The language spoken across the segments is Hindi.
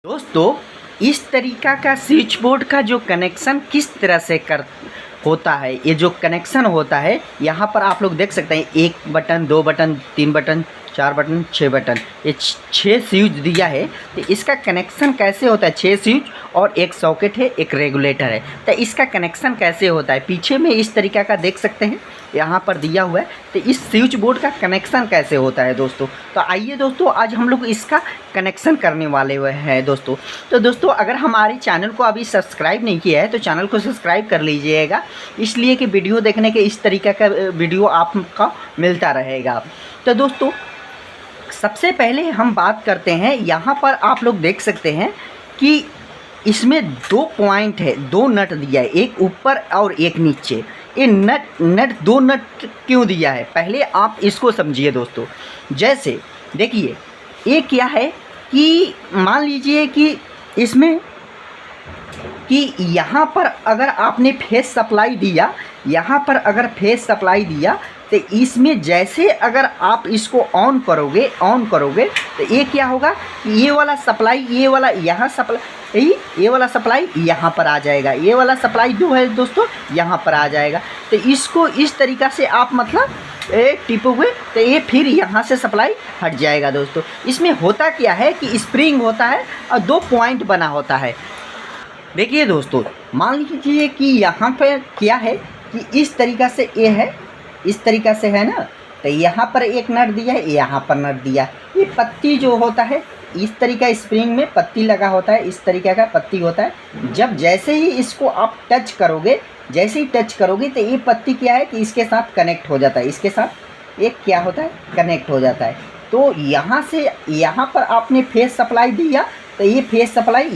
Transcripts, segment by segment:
दोस्तों, इस तरीका का स्विच बोर्ड का जो कनेक्शन किस तरह से होता है, ये जो कनेक्शन होता है यहाँ पर आप लोग देख सकते हैं। 1 button, 2 button, 3 button, 4 button, 6 button, ये 6 स्विच दिया है। तो इसका कनेक्शन कैसे होता है? 6 स्विच और एक सॉकेट है, एक रेगुलेटर है। तो इसका कनेक्शन कैसे होता है? पीछे में इस तरीका का देख सकते हैं, यहाँ पर दिया हुआ है। तो इस स्विच बोर्ड का कनेक्शन कैसे होता है दोस्तों? तो आइए दोस्तों, आज हम लोग इसका कनेक्शन करने वाले हुए हैं दोस्तों। तो दोस्तों, अगर हमारे चैनल को अभी सब्सक्राइब नहीं किया है तो चैनल को सब्सक्राइब कर लीजिएगा, इसलिए कि वीडियो देखने के इस तरीके का वीडियो आपका मिलता रहेगा। तो दोस्तों, सबसे पहले हम बात करते हैं। यहाँ पर आप लोग देख सकते हैं कि इसमें 2 पॉइंट है, 2 नट दिया है, एक ऊपर और एक नीचे। ये दो नट क्यों दिया है, पहले आप इसको समझिए दोस्तों। जैसे देखिए, ये क्या है कि मान लीजिए कि इसमें कि यहाँ पर अगर आपने फेस सप्लाई दिया, यहाँ पर अगर फेस सप्लाई दिया तो इसमें जैसे अगर आप इसको ऑन करोगे तो ये क्या होगा कि ये वाला सप्लाई, ये वाला यहाँ सप्लाई, ये वाला सप्लाई यहाँ पर आ जाएगा, ये वाला सप्लाई जो है दोस्तों यहाँ पर आ जाएगा। तो इसको इस तरीक़ा से आप मतलब टिपोगे तो ये फिर यहाँ से सप्लाई हट जाएगा दोस्तों। इसमें होता क्या है कि स्प्रिंग होता है और 2 पॉइंट बना होता है। देखिए दोस्तों, मान लीजिए कि यहाँ पर क्या है कि इस तरीक़ा से ये है, इस तरीक़ा से है ना। तो यहाँ पर एक नट दिया है, यहाँ पर नट दिया। ये पत्ती जो होता है, इस तरीका स्प्रिंग में पत्ती लगा होता है, इस तरीके का पत्ती होता है। जब जैसे ही इसको आप टच करोगे, जैसे ही टच करोगे तो ये पत्ती क्या है कि इसके साथ कनेक्ट हो जाता है, इसके साथ एक क्या होता है, कनेक्ट हो जाता है। तो यहाँ से यहाँ पर आपने फेस सप्लाई दिया तो ये फेस सप्लाई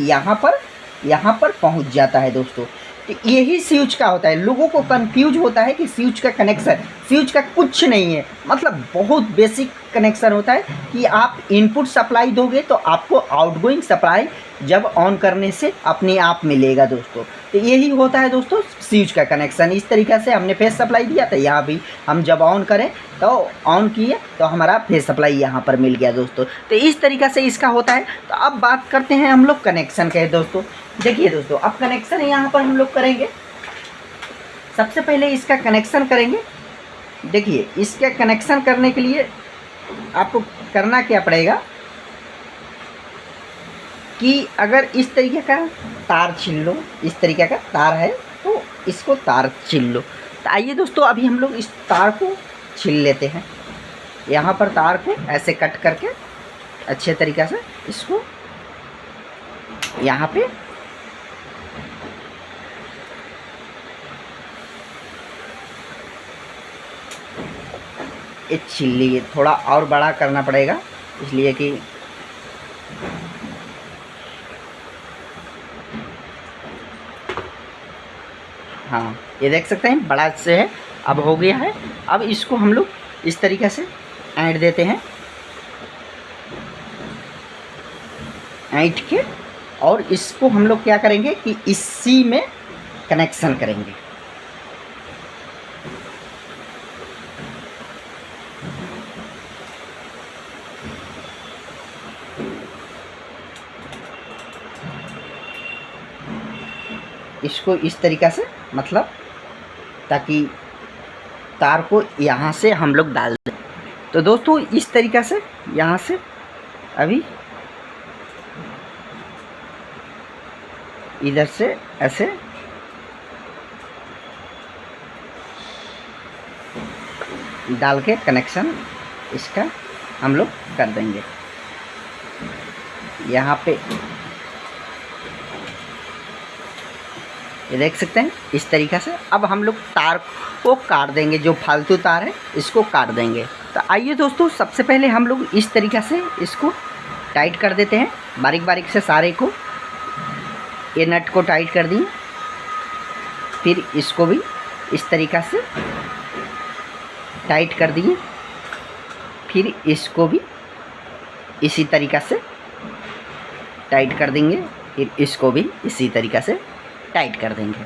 यहाँ पर पहुँच जाता है दोस्तों। तो यही स्विच का होता है। लोगों को कंफ्यूज होता है कि स्विच का कनेक्शन, स्विच का कुछ नहीं है, मतलब बहुत बेसिक कनेक्शन होता है कि आप इनपुट सप्लाई दोगे तो आपको आउटगोइंग सप्लाई जब ऑन करने से अपने आप मिलेगा दोस्तों। तो यही होता है दोस्तों स्विच का कनेक्शन। इस तरीक़े से हमने फेस सप्लाई दिया तो यहाँ भी हम जब ऑन करें तो ऑन किए तो हमारा फेस सप्लाई यहाँ पर मिल गया दोस्तों। तो इस तरीक़े से इसका होता है। तो अब बात करते हैं हम लोग कनेक्शन के दोस्तों। देखिए दोस्तों, अब कनेक्शन यहाँ पर हम लोग करेंगे। सबसे पहले इसका कनेक्शन करेंगे। देखिए, इसका कनेक्शन करने के लिए आपको करना क्या पड़ेगा कि अगर इस तरीके का तार छीन लो, इस तरीके का तार है तो इसको तार छीन लो। तो आइए दोस्तों, अभी हम लोग इस तार को छीन लेते हैं। यहाँ पर तार को ऐसे कट करके अच्छे तरीक़े से इसको यहाँ पे छीन लिए। थोड़ा और बड़ा करना पड़ेगा, इसलिए कि हाँ, ये देख सकते हैं बड़ा से है, अब हो गया है। अब इसको हम लोग इस तरीक़े से ऐंठ देते हैं, ऐंठ के, और इसको हम लोग क्या करेंगे कि इसी में कनेक्शन करेंगे। इसको इस तरीक़ा से, मतलब ताकि तार को यहाँ से हम लोग डाल दें। तो दोस्तों, इस तरीक़ा से यहाँ से अभी इधर से ऐसे डाल के कनेक्शन इसका हम लोग कर देंगे। यहाँ पे ये देख सकते हैं इस तरीक़ा से। अब हम लोग तार को काट देंगे, जो फालतू तार है इसको काट देंगे। तो आइए दोस्तों, सबसे पहले हम लोग इस तरीक़ा से इसको टाइट कर देते हैं, बारीक बारीक से सारे को। ये नट को टाइट कर दिए, फिर इसको भी इस तरीक़ा से टाइट कर दिए, फिर इसको भी इसी तरीक़ा से टाइट कर देंगे, फिर इसको भी इसी तरीक़ा से टाइट कर देंगे।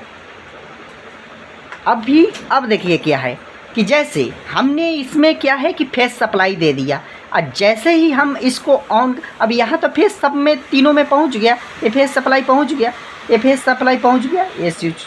अब देखिए क्या है कि जैसे हमने इसमें क्या है कि फेस सप्लाई दे दिया। और जैसे ही हम इसको ऑन, अब यहाँ तो फेस सब में तीनों में पहुँच गया, ये फेस सप्लाई पहुँच गया, ये फेस सप्लाई पहुँच गया, ये स्विच।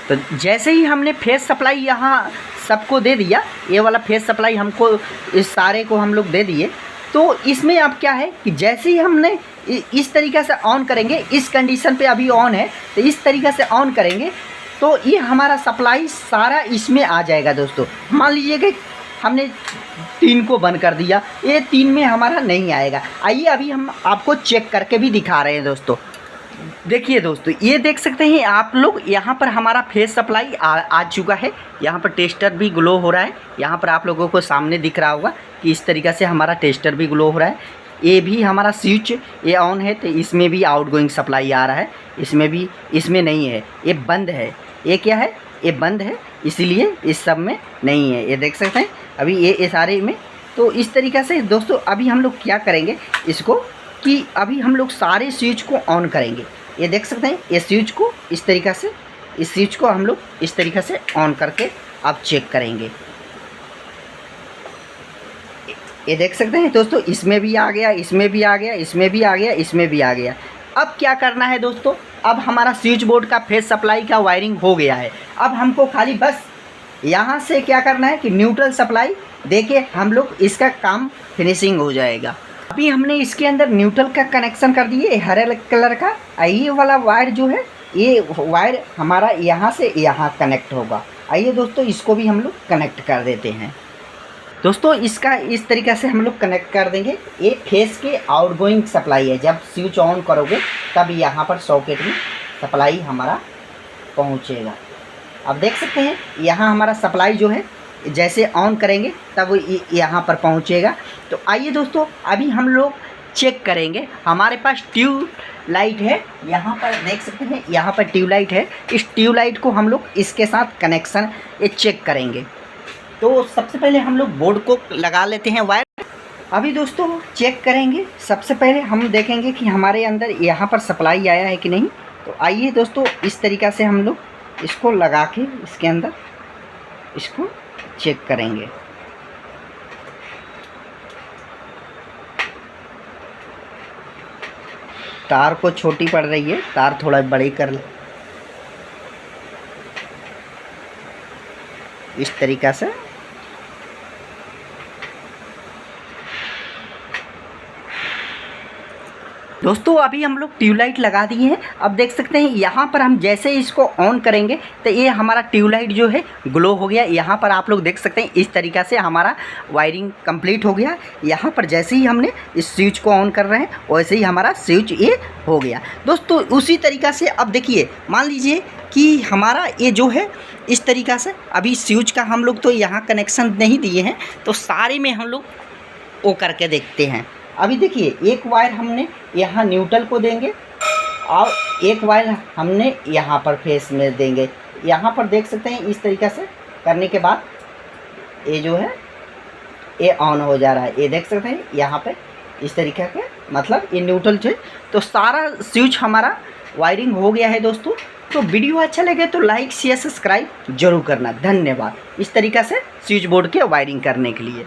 तो जैसे ही हमने फेस सप्लाई यहाँ सबको दे दिया, ये वाला फेस सप्लाई हमको इस सारे को हम लोग दे दिए, तो इसमें अब क्या है कि जैसे ही हमने इस तरीक़े से ऑन करेंगे, इस कंडीशन पे अभी ऑन है, तो इस तरीक़े से ऑन करेंगे तो ये हमारा सप्लाई सारा इसमें आ जाएगा दोस्तों। मान लीजिए कि हमने 3 को बंद कर दिया, ये 3 में हमारा नहीं आएगा। आइए अभी हम आपको चेक करके भी दिखा रहे हैं दोस्तों। देखिए दोस्तों, ये देख सकते हैं आप लोग, यहाँ पर हमारा फेस सप्लाई आ चुका है। यहाँ पर टेस्टर भी ग्लो हो रहा है। यहाँ पर आप लोगों को सामने दिख रहा होगा कि इस तरीक़े से हमारा टेस्टर भी ग्लो हो रहा है। ये भी हमारा स्विच ये ऑन है, तो इसमें भी आउटगोइंग सप्लाई आ रहा है, इसमें भी, इसमें नहीं है, ये बंद है। ये क्या है, ये बंद है, इसीलिए इस सब में नहीं है। ये देख सकते हैं अभी ये सारे में। तो इस तरीक़े से दोस्तों अभी हम लोग क्या करेंगे इसको, कि अभी हम लोग सारे स्विच को ऑन करेंगे। ये देख सकते हैं, ये स्विच को इस तरीक़े से, इस स्विच को हम लोग इस तरीक़े से ऑन करके अब चेक करेंगे। ये देख सकते हैं दोस्तों, इसमें भी आ गया, इसमें भी आ गया, इसमें भी आ गया, इसमें भी आ गया। अब क्या करना है दोस्तों, अब हमारा स्विच बोर्ड का फेस सप्लाई का वायरिंग हो गया है। अब हमको खाली बस यहाँ से क्या करना है कि न्यूट्रल सप्लाई देके हम लोग इसका काम फिनिशिंग हो जाएगा। अभी हमने इसके अंदर न्यूट्रल का कनेक्शन कर दिए हरे कलर का। ये वाला वायर जो है, ये वायर हमारा यहाँ से यहाँ कनेक्ट होगा। आइए दोस्तों इसको भी हम लोग कनेक्ट कर देते हैं। दोस्तों इसका इस तरीक़े से हम लोग कनेक्ट कर देंगे। ये फेस के आउटगोइंग सप्लाई है, जब स्विच ऑन करोगे तब यहाँ पर सॉकेट में सप्लाई हमारा पहुँचेगा। अब देख सकते हैं यहाँ हमारा सप्लाई जो है जैसे ऑन करेंगे तब यहाँ पर पहुँचेगा। तो आइए दोस्तों अभी हम लोग चेक करेंगे। हमारे पास ट्यूब लाइट है, यहाँ पर देख सकते हैं, यहाँ पर ट्यूब लाइट है। इस ट्यूब लाइट को हम लोग इसके साथ कनेक्शन ये चेक करेंगे। तो सबसे पहले हम लोग बोर्ड को लगा लेते हैं वायर। अभी दोस्तों चेक करेंगे, सबसे पहले हम देखेंगे कि हमारे अंदर यहाँ पर सप्लाई आया है कि नहीं। तो आइए दोस्तों इस तरीक़ा से हम लोग इसको लगा के इसके अंदर इसको चेक करेंगे। तार को छोटी पड़ रही है, तार थोड़ा बड़ी कर ले इस तरीक़ा से। दोस्तों अभी हम लोग ट्यूबलाइट लगा दिए हैं। अब देख सकते हैं यहाँ पर हम जैसे इसको ऑन करेंगे तो ये हमारा ट्यूबलाइट जो है ग्लो हो गया। यहाँ पर आप लोग देख सकते हैं इस तरीक़ा से हमारा वायरिंग कंप्लीट हो गया। यहाँ पर जैसे ही हमने इस स्विच को ऑन कर रहे हैं वैसे ही हमारा स्विच ये हो गया। दोस्तों उसी तरीक़ा से अब देखिए, मान लीजिए कि हमारा ये जो है इस तरीक़ा से, अभी स्विच का हम लोग तो यहाँ कनेक्शन नहीं दिए हैं, तो सारे में हम लोग वो करके देखते हैं। अभी देखिए एक वायर हमने यहाँ न्यूट्रल को देंगे और एक वायर हमने यहाँ पर फेस में देंगे। यहाँ पर देख सकते हैं इस तरीक़े से करने के बाद ये जो है ये ऑन हो जा रहा है। ये देख सकते हैं यहाँ पे इस तरीक़े के, मतलब ये न्यूट्रल जो है। तो सारा स्विच हमारा वायरिंग हो गया है दोस्तों। तो वीडियो अच्छा लगे तो लाइक शेयर सब्सक्राइब जरूर करना। धन्यवाद इस तरीक़े से स्विच बोर्ड के वायरिंग करने के लिए।